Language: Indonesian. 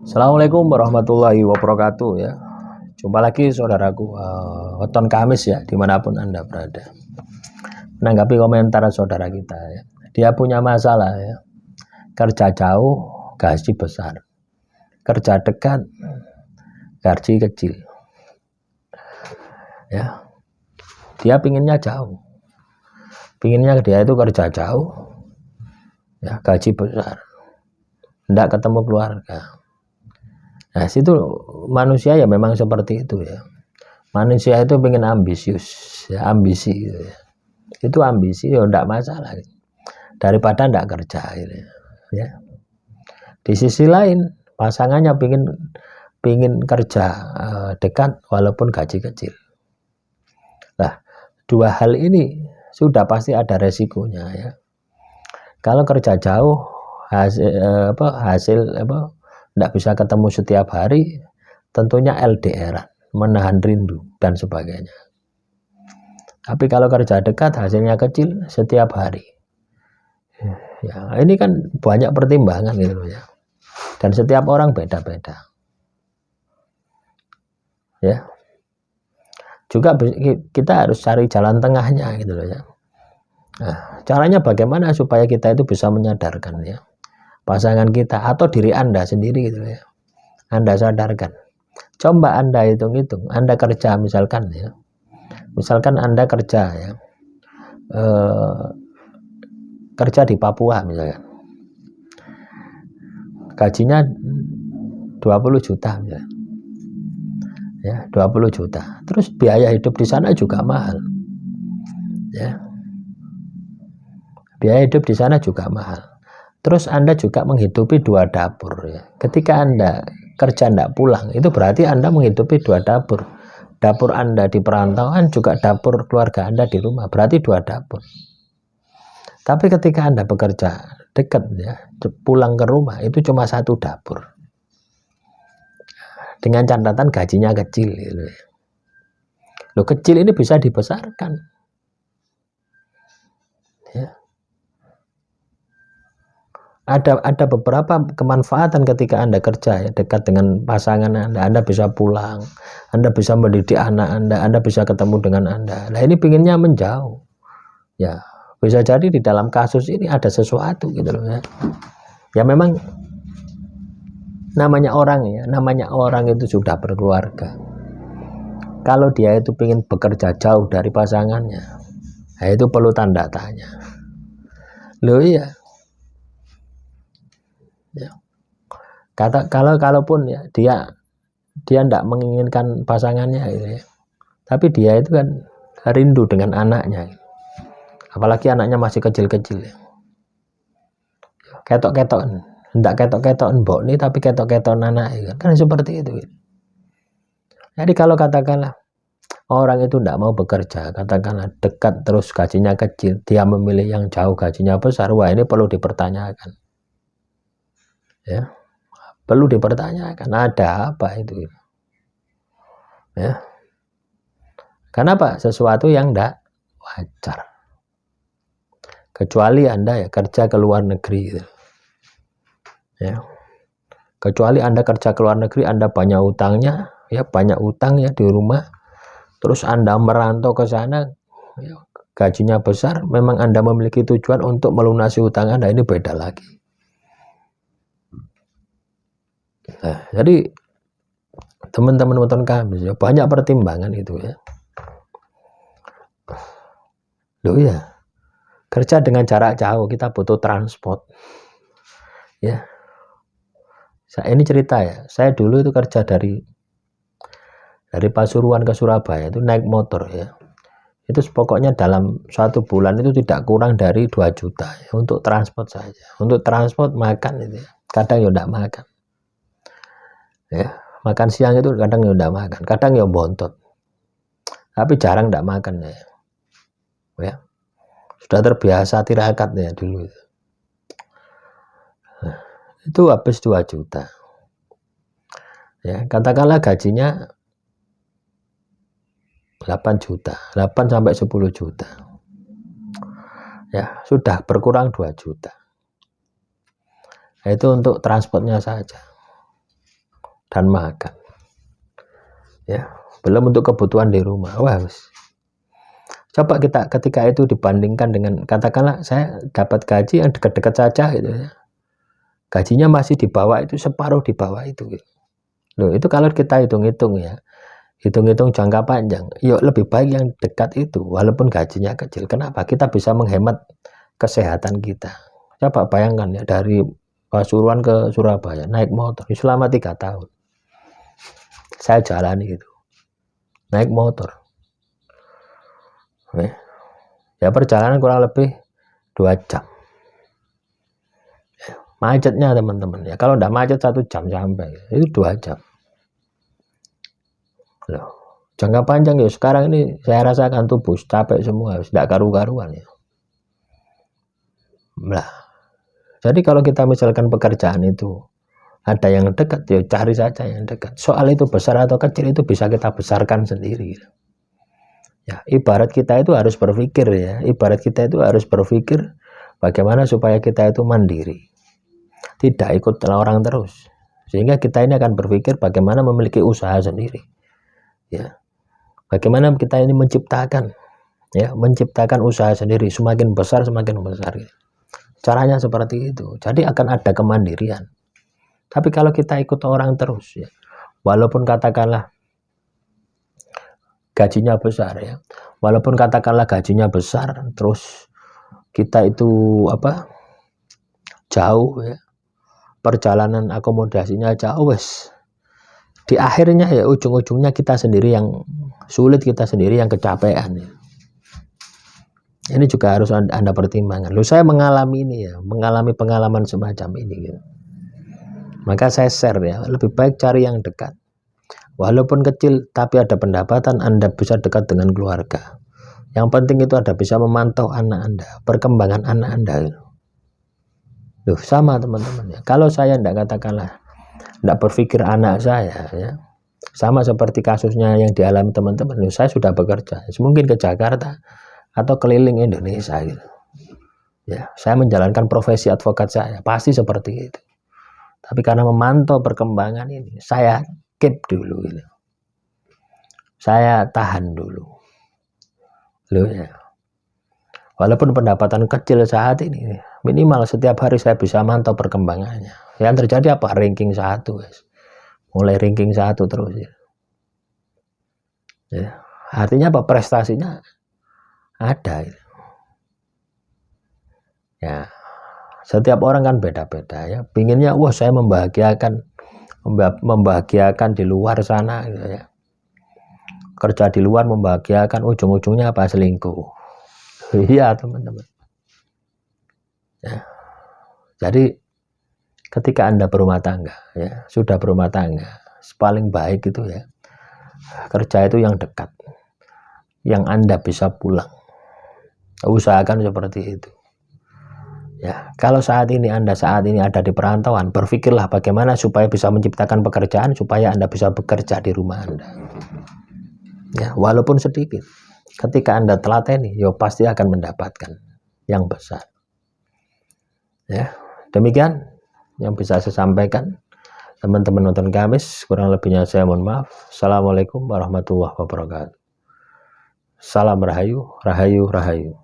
Assalamualaikum warahmatullahi wabarakatuh ya. Jumpa lagi saudaraku weton Kamis ya, dimanapun Anda berada. Menanggapi komentar saudara kita ya. Dia punya masalah ya. Kerja jauh, gaji besar. Kerja dekat, gaji kecil. Ya. Dia pinginnya jauh. Pinginnya dia itu kerja jauh. Ya, gaji besar. Tidak ketemu keluarga. Nah, situ manusia ya memang seperti itu ya. Manusia itu pengen ambisius, ya, ambisi gitu ya. Itu ambisi ya enggak masalah gitu. Daripada enggak kerja gitu ya. Di sisi lain, pasangannya pengen kerja dekat walaupun gaji kecil. Nah, dua hal ini sudah pasti ada resikonya ya. Kalau kerja jauh hasil tidak bisa ketemu setiap hari, tentunya LDR, menahan rindu dan sebagainya. Tapi kalau kerja dekat hasilnya kecil setiap hari. Ya, ini kan banyak pertimbangan gitu ya. Dan setiap orang beda-beda. Ya. Juga kita harus cari jalan tengahnya gitu loh ya. Nah, caranya bagaimana supaya kita itu bisa menyadarkan ya pasangan kita atau diri Anda sendiri gitu ya. Anda sadarkan. Coba Anda hitung-hitung, Anda kerja misalkan ya. Misalkan Anda kerja ya. Kerja di Papua misalkan. Gajinya 20 juta misalkan. Ya, 20 juta. Terus biaya hidup di sana juga mahal. Ya. Biaya hidup di sana juga mahal. Terus Anda juga menghidupi dua dapur ya. Ketika Anda kerja tidak pulang, itu berarti Anda menghidupi dua dapur. Dapur Anda di perantauan juga dapur keluarga Anda di rumah, berarti dua dapur. Tapi ketika Anda bekerja dekat ya, pulang ke rumah itu cuma satu dapur. Dengan catatan gajinya kecil gitu. Loh, kecil ini bisa dibesarkan. Ya. Ada beberapa kemanfaatan ketika Anda kerja ya, dekat dengan pasangan Anda bisa pulang, Anda bisa mendidik anak Anda bisa ketemu dengan Anda. Nah, ini pinginnya menjauh. Ya, bisa jadi di dalam kasus ini ada sesuatu gitu loh ya. Ya memang namanya orang itu sudah berkeluarga. Kalau dia itu ingin bekerja jauh dari pasangannya, nah itu perlu tanda tanya. Loh iya. Ya. Kalaupun ya dia tidak menginginkan pasangannya gitu ya. Tapi dia itu kan rindu dengan anaknya. Apalagi anaknya masih kecil-kecil ya. Ketok-ketok, tidak ketok-ketok mbok nih tapi ketok-ketok anak kan seperti itu. Jadi kalau katakanlah orang itu tidak mau bekerja, katakanlah dekat terus gajinya kecil, dia memilih yang jauh gajinya besar, wah ini perlu dipertanyakan. Ya. Perlu dipertanyakan ada apa itu ya. Kenapa? Sesuatu yang tidak wajar. Kecuali Anda ya kerja ke luar negeri gitu. Ya. Kecuali Anda kerja ke luar negeri, Anda banyak utangnya ya, banyak utang ya di rumah, terus Anda merantau ke sana ya, gajinya besar, memang Anda memiliki tujuan untuk melunasi utang Anda, ini beda lagi. Nah, jadi teman-teman nonton kami ya, banyak pertimbangan itu ya. Loh ya, kerja dengan jarak jauh kita butuh transport. Ya. Ini cerita ya. Saya dulu itu kerja dari Pasuruan ke Surabaya itu naik motor ya. Itu pokoknya dalam 1 bulan itu tidak kurang dari 2 juta ya, untuk transport saja. Untuk transport makan itu ya. Kadang ya enggak makan. Ya. Makan siang itu kadang ya enggak makan, kadang ya bontot. Tapi jarang enggak makan ya. Ya. Sudah terbiasa tirakat ya dulu itu. Nah, itu habis 2 juta. Ya, katakanlah gajinya 8 juta, 8 sampai 10 juta. Ya, sudah berkurang 2 juta. Nah, itu untuk transportnya saja. dan makan. Ya, belum untuk kebutuhan di rumah. Wah, coba kita ketika itu dibandingkan dengan katakanlah saya dapat gaji yang dekat-dekat saja gitu ya. Gajinya masih di bawah itu, separuh di bawah itu gitu. Loh, itu kalau kita hitung-hitung ya, hitung-hitung jangka panjang, yuk lebih baik yang dekat itu walaupun gajinya kecil. Kenapa? Kita bisa menghemat kesehatan kita. Coba bayangkan ya, dari Pasuruan ke Surabaya naik motor selama 3 tahun saya jalani itu, naik motor ya, perjalanan kurang lebih 2 jam. Macetnya teman-teman ya, kalau tidak macet 1 jam sampai, itu 2 jam loh. Jangka panjang ya, sekarang ini saya rasakan tubuh capek semua, tidak karu-karuan ya. Nah, jadi kalau kita misalkan pekerjaan itu ada yang dekat, ya cari saja yang dekat. Soal itu besar atau kecil itu bisa kita besarkan sendiri. Ya, ibarat kita itu harus berpikir ya, ibarat kita itu harus berpikir bagaimana supaya kita itu mandiri, tidak ikut orang terus, sehingga kita ini akan berpikir bagaimana memiliki usaha sendiri. Ya, bagaimana kita ini menciptakan, ya, menciptakan usaha sendiri, semakin besar semakin besar. Caranya seperti itu. Jadi akan ada kemandirian. Tapi kalau kita ikut orang terus, ya, walaupun katakanlah gajinya besar ya, walaupun katakanlah gajinya besar, terus kita itu jauh ya, perjalanan akomodasinya jauh, wes di akhirnya ya ujung-ujungnya kita sendiri yang sulit, kita sendiri yang kecapean ya. Ini juga harus Anda pertimbangkan. Loh, saya mengalami ini ya, mengalami pengalaman semacam ini gitu. Maka saya share ya, lebih baik cari yang dekat. Walaupun kecil tapi ada pendapatan, Anda bisa dekat dengan keluarga. Yang penting itu ada bisa memantau anak Anda, perkembangan anak Anda. Loh, sama teman-teman ya. Kalau saya tidak katakanlah tidak berpikir anak saya ya, sama seperti kasusnya yang dialami teman-teman. Loh, saya sudah bekerja, mungkin ke Jakarta atau keliling Indonesia gitu. Ya, saya menjalankan profesi advokat saya, pasti seperti itu. Tapi karena memantau perkembangan ini, saya keep dulu gitu. Saya tahan dulu. Loh ya. Walaupun pendapatan kecil saat ini, minimal setiap hari saya bisa mantau perkembangannya. Yang terjadi apa? Ranking 1, guys. Mulai ranking 1 terus ya. Ya. Artinya apa? Prestasinya ada gitu. Ya, setiap orang kan beda-beda ya. Pinginnya, wah saya membahagiakan di luar sana gitu ya. Kerja di luar membahagiakan, ujung-ujungnya apa? Selingkuh. Iya teman-teman. Ya. Jadi ketika Anda berumah tangga ya, sudah berumah tangga, paling baik itu ya kerja itu yang dekat, yang Anda bisa pulang. Usahakan seperti itu. Ya, kalau saat ini Anda ada di perantauan, berpikirlah bagaimana supaya bisa menciptakan pekerjaan supaya Anda bisa bekerja di rumah Anda. Ya, walaupun sedikit. Ketika Anda telateni, ya pasti akan mendapatkan yang besar. Ya, demikian yang bisa saya sampaikan. Teman-teman nonton Kamis, kurang lebihnya saya mohon maaf. Assalamualaikum warahmatullahi wabarakatuh. Salam rahayu, rahayu, rahayu.